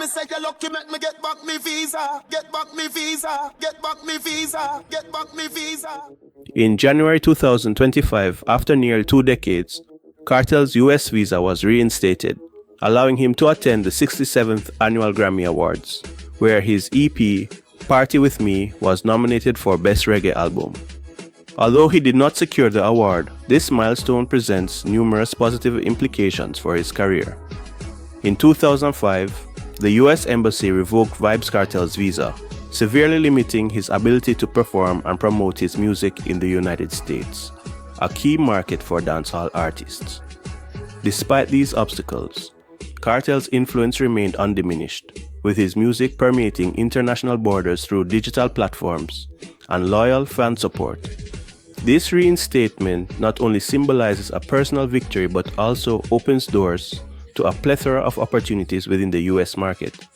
me say you're lucky, make me get back me visa. Get back me visa. Get back me visa. Get back me visa. In January 2025, after nearly 2 decades, Kartel's US visa was reinstated, allowing him to attend the 67th Annual Grammy Awards, where his EP, Party With Me, was nominated for Best Reggae Album. Although he did not secure the award, this milestone presents numerous positive implications for his career. In 2005, the US Embassy revoked Vybz Kartel's visa, severely limiting his ability to perform and promote his music in the United States, a key market for dancehall artists. Despite these obstacles, Kartel's influence remained undiminished, with his music permeating international borders through digital platforms and loyal fan support. This reinstatement not only symbolizes a personal victory but also opens doors to a plethora of opportunities within the US market.